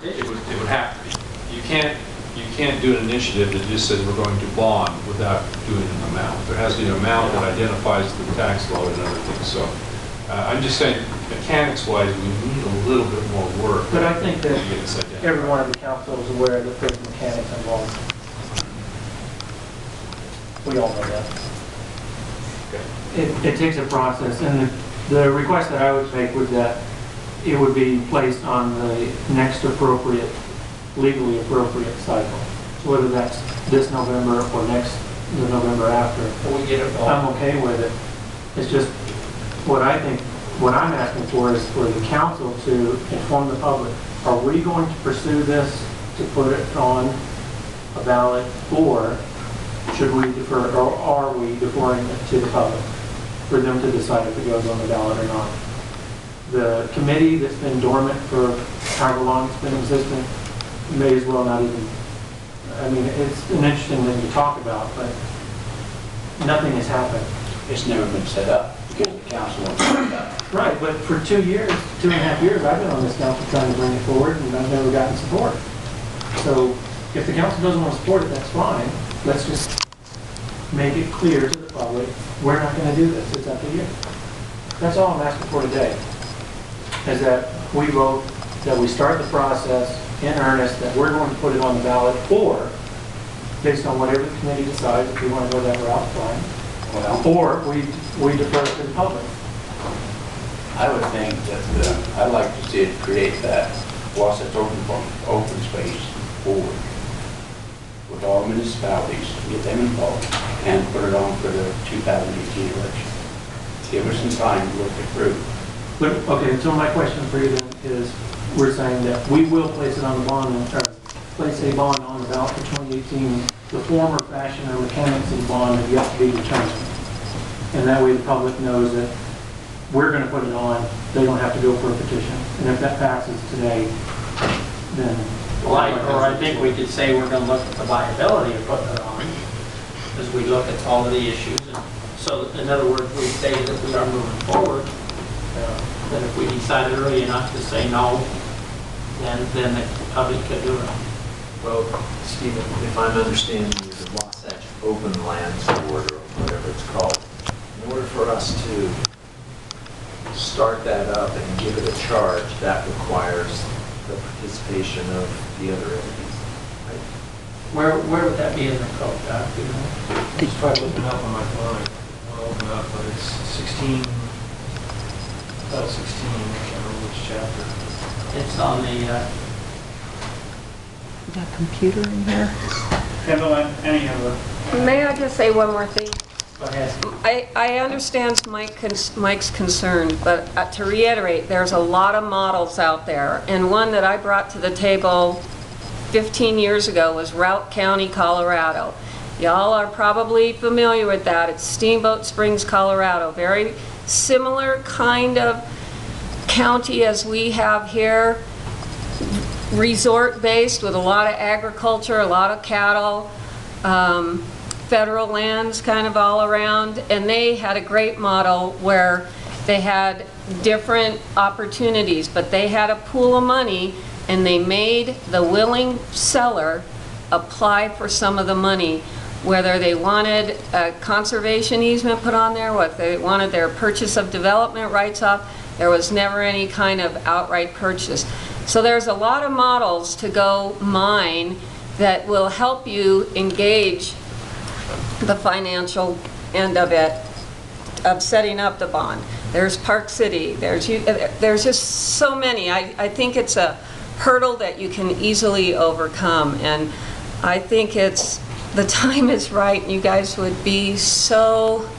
It would have to be. You can't do an initiative that just says we're going to bond without doing an amount. There has to be an amount that identifies the tax load and other things. So I'm just saying, mechanics-wise, we need a little bit more work. But I think that to get this identified. everyone on the council is aware that there's mechanics involved. We all know that. It takes a process, and the request that I would make would that it would be placed on the next appropriate, legally appropriate cycle. So whether that's this November or the November after, We get it all. I'm okay with it. It's just what I think, what I'm asking for is for the council to inform the public. Are we going to pursue this to put it on a ballot, or should we defer, or are we deferring it to the public for them to decide if it goes on the ballot or not? The committee that's been dormant for however long it's been existing may as well not even, I mean, it's an interesting thing to talk about, but nothing has happened. It's never been set up because the council won't set it up. Right, but for 2 years, 2.5 years, I've been on this council trying to bring it forward, and I've never gotten support. So if the council doesn't want to support it, that's fine. Let's just make it clear to the public, we're not going to do this. It's up to you. That's all I'm asking for today, is that we vote, that we start the process in earnest, that we're going to put it on the ballot, or based on whatever the committee decides, if we want to go that route, fine. Well, Or we defer it to the public. I would think that I'd like to see it create that Wasatch open space board with all municipalities, get them involved, and put it on for the 2018 election. Give us some time to look it through. But, okay, so my question for you then is, we're saying that we will place it on the bond, or place a bond on the ballot for 2018. The form or fashion or mechanics of the bond have yet to be determined. And that way the public knows that we're going to put it on, they don't have to go for a petition. And if that passes today, then... Or I think we could say we're going to look at the viability of putting it on as we look at all of the issues. And so, in other words, we say that we are moving forward. That if we decided early enough to say no, then the public could do it. Well, Stephen, if I'm understanding you, the Wasatch Open Lands Board, or whatever it's called, in order for us to start that up and give it a charge, that requires the participation of the other entities. Where would that be in the code, Doc? Do you know? Just try to look it up on my phone. I'll open it up, but it's 16, about 16, I can't remember which chapter. It's on the, Got a computer in here? Kendall, any of it? May I just say one more thing? Go ahead. I understand Mike's concern, but to reiterate, there's a lot of models out there, and one that I brought to the table 15 years ago was Routt County, Colorado. Y'all are probably familiar with that. It's Steamboat Springs, Colorado. Very similar kind of county as we have here, resort-based with a lot of agriculture, a lot of cattle, federal lands kind of all around, and they had a great model where they had different opportunities, but they had a pool of money and they made the willing seller apply for some of the money, whether they wanted a conservation easement put on there, what they wanted their purchase of development rights off. There was never any kind of outright purchase. So there's a lot of models to go mine that will help you engage the financial end of it, of setting up the bond. There's Park City, there's just so many. I think it's a hurdle that you can easily overcome, and I think the time is right, and you guys would be so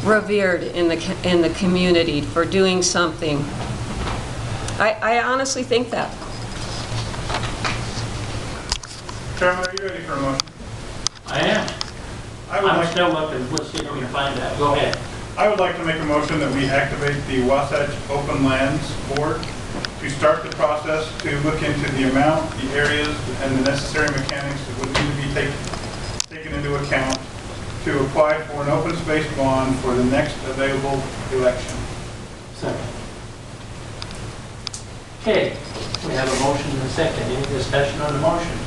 revered in the community for doing something. I honestly think that. Chairman, are you ready for a motion? I am. I'm still looking. Let's see if we can find that. Go ahead. I would like to make a motion that we activate the Wasatch Open Lands Board to start the process to look into the amount, the areas, and the necessary mechanics that would need to be taken into account to apply for an open space bond for the next available election. Second. Okay. We have a motion and a second. Any discussion on the motion?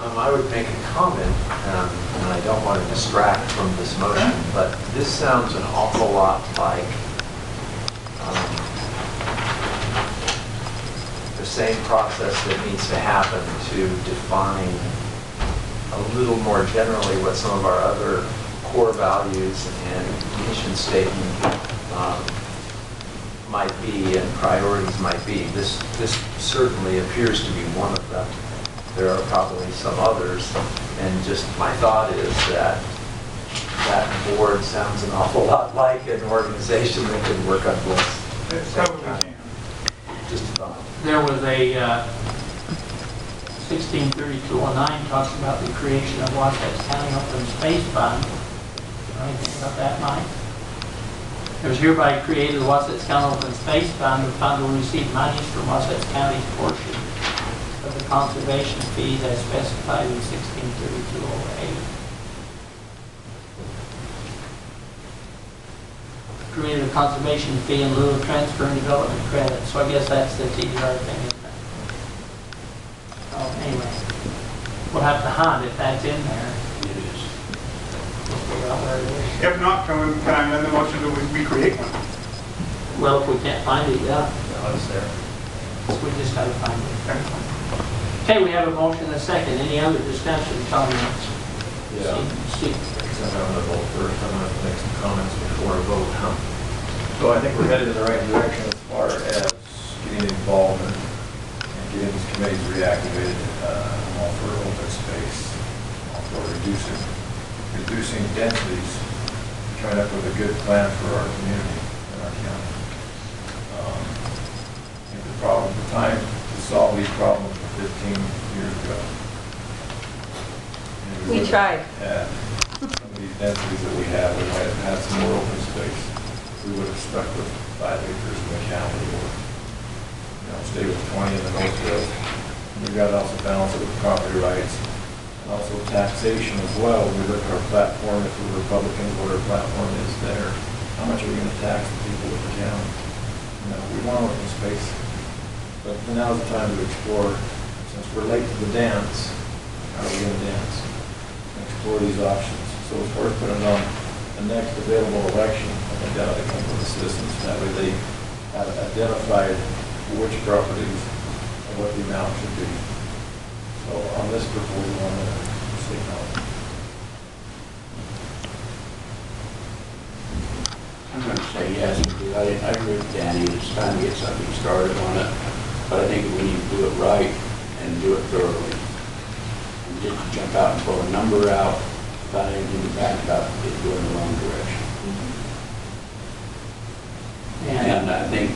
I would make a comment, and I don't want to distract from this motion, but this sounds an awful lot like the same process that needs to happen to define a little more generally what some of our other core values and mission statement might be and priorities might be. This certainly appears to be one of them. There are probably some others, and just my thought is that that board sounds an awful lot like an organization that can work on this. It probably can. Just a thought. There was a 163209 talks about the creation of Wasatch County Open Space Fund. Anything about that, Mike? It was hereby created the Wasatch County Open Space Fund. The fund will receive monies from Wasatch County's portion of the conservation fees as specified in 163208. Created a conservation fee in lieu of transfer and development credit. So I guess that's the TDR thing, isn't it? Oh, anyway, we'll have to hunt if that's in there. It is. We'll figure out where it is. If not, can I amend the motion that we create one? Well, if we can't find it, yeah, No, it's there. we just gotta find it. Okay, we have a motion and a second. Any other discussion, comments? Yeah. Steve? I'm going to vote first. I'm going to make some comments before I vote. So I think we're headed in the right direction as far as getting involvement and getting these committees reactivated. I'm all for open space, all for reducing densities, coming up with a good plan for our community and our county. I think the time to solve these problems was 15 years ago. And We tried. Yeah. Some of these densities that we have, we might have had some more open space. We would have stuck with 5 acres in the county or, stay with 20 in the Northfield. And we've got to also balance it with property rights and also taxation as well. We look at our platform, if we're Republicans, what our platform is there. How much are we going to tax the people of the county? We want open space. But now's the time to explore, since we're late to the dance, how are we going to dance? Explore these options. So as far as putting on the next available election, I think that ought to come from the citizens. That way they have identified which properties and what the amount should be. So on this proposal, I'm going to say no. I'm going to say yes, because I agree with Danny. It's time to get something started on it. But I think we need to do it right and do it thoroughly. And just jump out and pull a number out without anything to back up, it's going in the wrong direction. And I think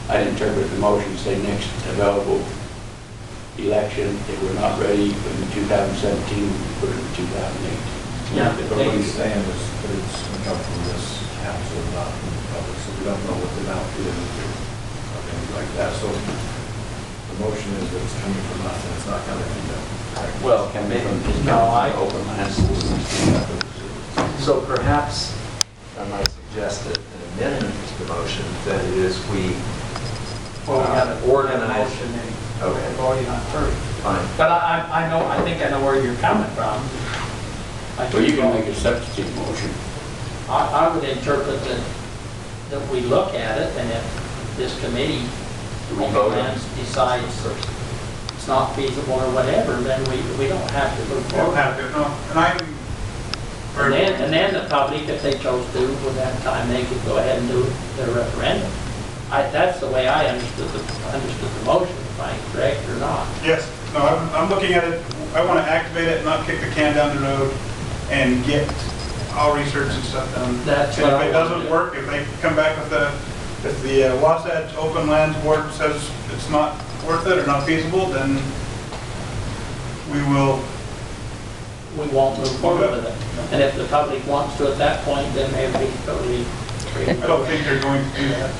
I'd interpret the motion to say next available election, if we're not ready in 2017, we put it in 2018. Yeah, But what he's saying is that it's going to come from this council, not from the public, so we don't know what the amount is or things like that. So the motion is that it's coming from us and it's not coming from them. Well, can maybe just open lands. So perhaps I might suggest an amendment to the motion that it is we Well, we have an organize. motion and Okay. we're voting on first. Fine. But I think I know where you're coming from. Well, you can make a substitute motion. I would interpret that we look at it, and if this committee we vote on it? decides it's not feasible or whatever, then we don't have to move We don't forward. have to, no. And I'm And then the public, if they chose to, with that time, they could go ahead and do their referendum. That's the way I understood the motion, if I'm correct or not. Yes, no, I'm looking at it, I want to activate it, not kick the can down the road and get all research and stuff done. That's And what if I it want to doesn't do. work, if they come back with if the Wasatch Open Lands Board says it's not worth it or not feasible, then we We won't move forward with it. And if the public wants to at that point, then they'd be totally free. I don't think they're going to do that,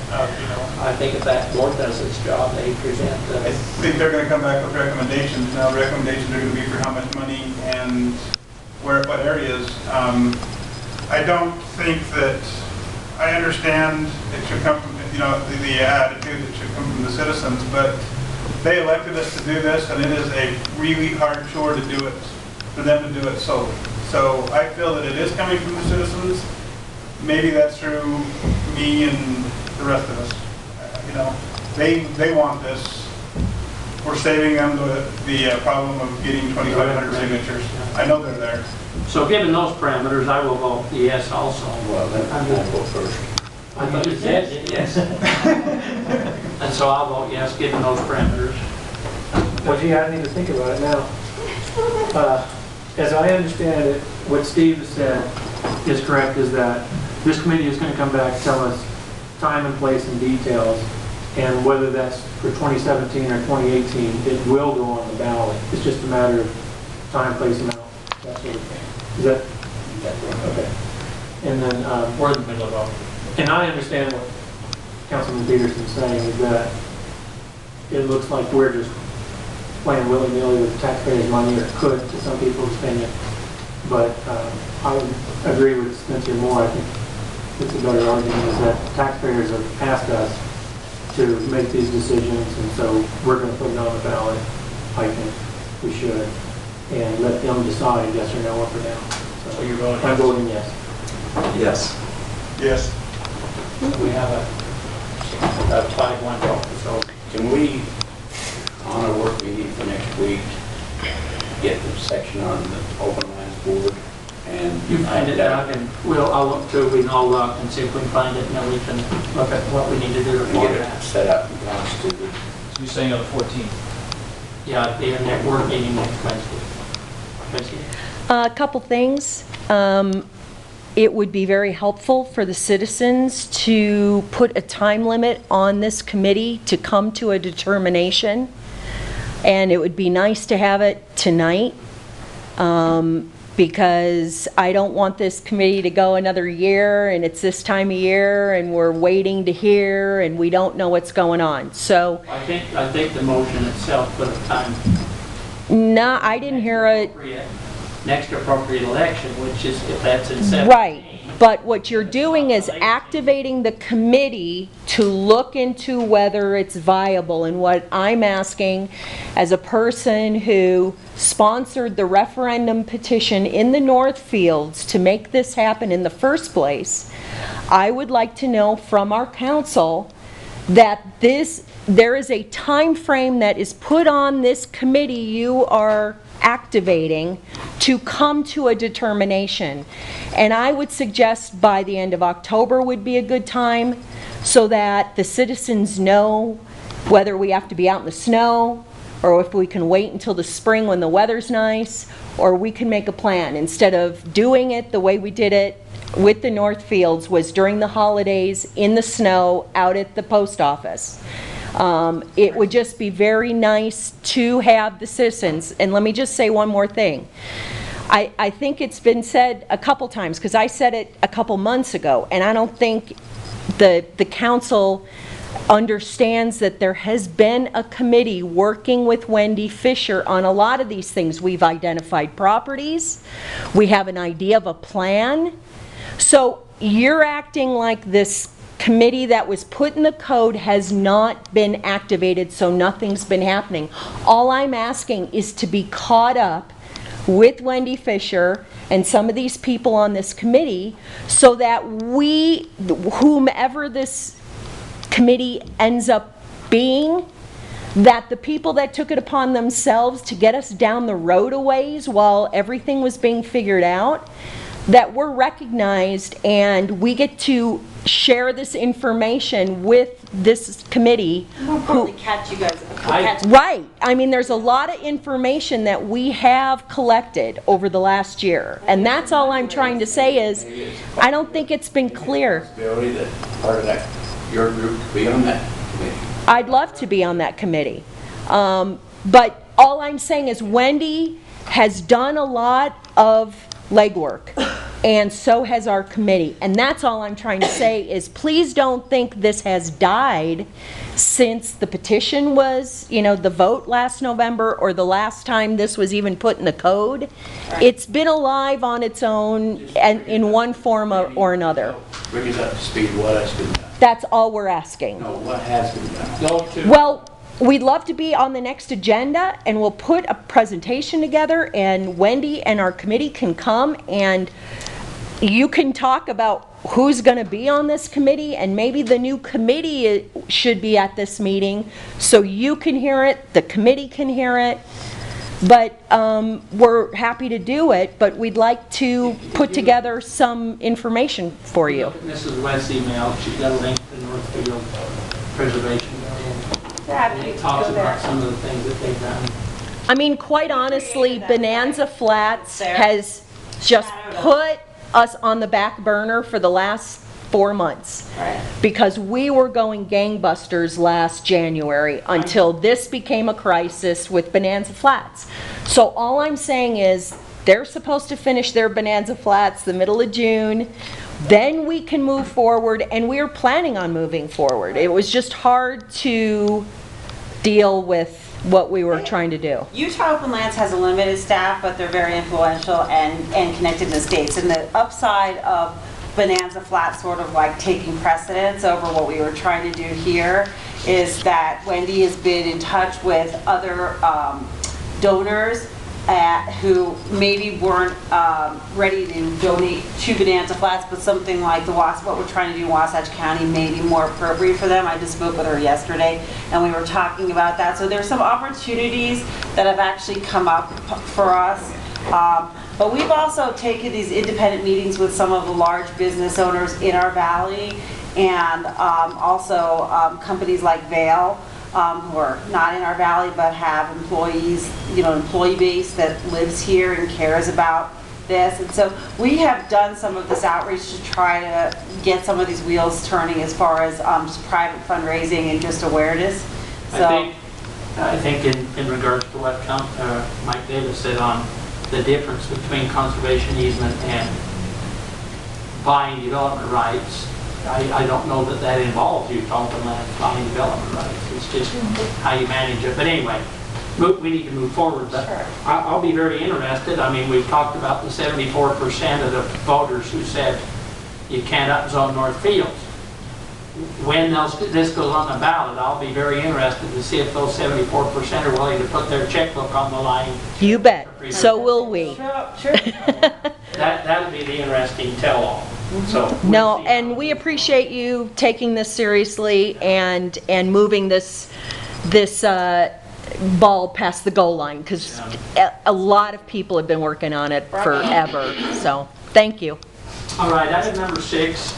I think if that board does its job, they present I think they're going to come back with recommendations. Now, recommendations are going to be for how much money and what areas. I don't think that, I understand it should come from, the attitude that should come from the citizens, but they elected us to do this, and it is a really hard chore to do it, for them to do it solely. So I feel that it is coming from the citizens. Maybe that's through me and the rest of us. You know, they want this. We're saving them the problem of getting 2,500 signatures. I know they're there. So given those parameters, I will vote yes also. Well, then I'll go first. I thought you said yes. And so I'll vote yes, given those parameters. Well, gee, I need to think about it now. As I understand it, what Steve has said is correct, is that this committee is going to come back, tell us time and place and details, and whether that's for 2017 or 2018, it will go on the ballot. It's just a matter of time, place, amount, that sort of thing. Is that? Okay. And then, We're in the middle of all. and I understand what Councilman Peterson's saying, is that it looks like we're just playing willy-nilly with taxpayers' money, or could, to some people's opinion. But I would agree with Spencer more. I think it's a better argument, is that taxpayers have asked us to make these decisions, and so we're going to put it on the ballot. I think we should, and let them decide yes or no, up or down. So you're voting I'm yes? voting yes. Yes. Yes. We have a 5-1 vote, so Can we, on our work meeting for next week, get the section on the open lands board and you find it, Doug, and I'll look through, we can all look and see if we can find it, and then we can look at what we need to do to and get it that. set up and constituted? So you're saying on the 14th? Yeah, the next work meeting next Wednesday. A couple things. It would be very helpful for the citizens to put a time limit on this committee to come to a determination. And it would be nice to have it tonight, because I don't want this committee to go another year, and it's this time of year, and we're waiting to hear, and we don't know what's going on. So, I think the motion itself put a time. no, I didn't hear it. Next appropriate election, which is, if that's in 17. Right, but what you're doing is activating the committee to look into whether it's viable. And what I'm asking, as a person who sponsored the referendum petition in the Northfields to make this happen in the first place, I would like to know from our council that there is a time frame that is put on this committee you are activating to come to a determination. And I would suggest by the end of October would be a good time, so that the citizens know whether we have to be out in the snow, or if we can wait until the spring when the weather's nice, or we can make a plan. Instead of doing it the way we did it with the Northfields, was during the holidays in the snow out at the post office. It would just be very nice to have the citizens. And let me just say one more thing. I think it's been said a couple times, because I said it a couple months ago, and I don't think the council understands that there has been a committee working with Wendy Fisher on a lot of these things. We've identified properties. We have an idea of a plan. So you're acting like this committee that was put in the code has not been activated, so nothing's been happening. All I'm asking is to be caught up with Wendy Fisher and some of these people on this committee, so that we, whomever this committee ends up being, that the people that took it upon themselves to get us down the road a ways while everything was being figured out, that we're recognized and we get to share this information with this committee. More importantly, catch you guys. Right. I mean, there's a lot of information that we have collected over the last year. And that's all I'm trying to say is, I don't think it's been clear. Possibility that part of that, your group could be on that committee. I'd love to be on that committee. But all I'm saying is Wendy has done a lot of legwork, and so has our committee. And that's all I'm trying to say is, please don't think this has died since the petition was, the vote last November, or the last time this was even put in the code. Right. It's been alive on its own, and in one form or another. Bring us up to speed what has been done. That's all we're asking. No, what has been done. Go to Well, we'd love to be on the next agenda, and we'll put a presentation together, and Wendy and our committee can come, and you can talk about who's going to be on this committee, and maybe the new committee should be at this meeting, so you can hear it, the committee can hear it. But we're happy to do it, but we'd like to put together some information for you. Mrs. West's email, she's got a link to Northfield Preservation. And it talks about some of the things that they've done. I mean, quite honestly, Bonanza Flats has just put us on the back burner for the last 4 months. Right. Because we were going gangbusters last January until this became a crisis with Bonanza Flats. So all I'm saying is, they're supposed to finish their Bonanza Flats the middle of June. Then we can move forward, and we're planning on moving forward. It was just hard to deal with what we were trying to do. Utah Open Lands has a limited staff, but they're very influential and connected to the states. And the upside of Bonanza Flats sort of like taking precedence over what we were trying to do here is that Wendy has been in touch with other donors who maybe weren't ready to donate to Bonanza Flats, but something like what we're trying to do in Wasatch County may be more appropriate for them. I just spoke with her yesterday, and we were talking about that. So there's some opportunities that have actually come up for us. But we've also taken these independent meetings with some of the large business owners in our valley, and also companies like Vail, who are not in our valley but have employees, employee base that lives here and cares about this. And so we have done some of this outreach to try to get some of these wheels turning as far as just private fundraising and just awareness. So I think in regards to what Mike Davis said on the difference between conservation easement and buying development rights, I don't know that that involves Utah Open Lands buying development rights. It's just how you manage it. But anyway, we need to move forward. But Sure. I'll be very interested. I mean, we've talked about the 74% of the voters who said you can't upzone Northfield. When this goes on the ballot, I'll be very interested to see if those 74% are willing to put their checkbook on the line. You bet. So will we. Sure. That'll be the interesting tell-all. So we'll No, see. and we appreciate you taking this seriously and moving this ball past the goal line, because a lot of people have been working on it forever. So, thank you. All right, item number 6.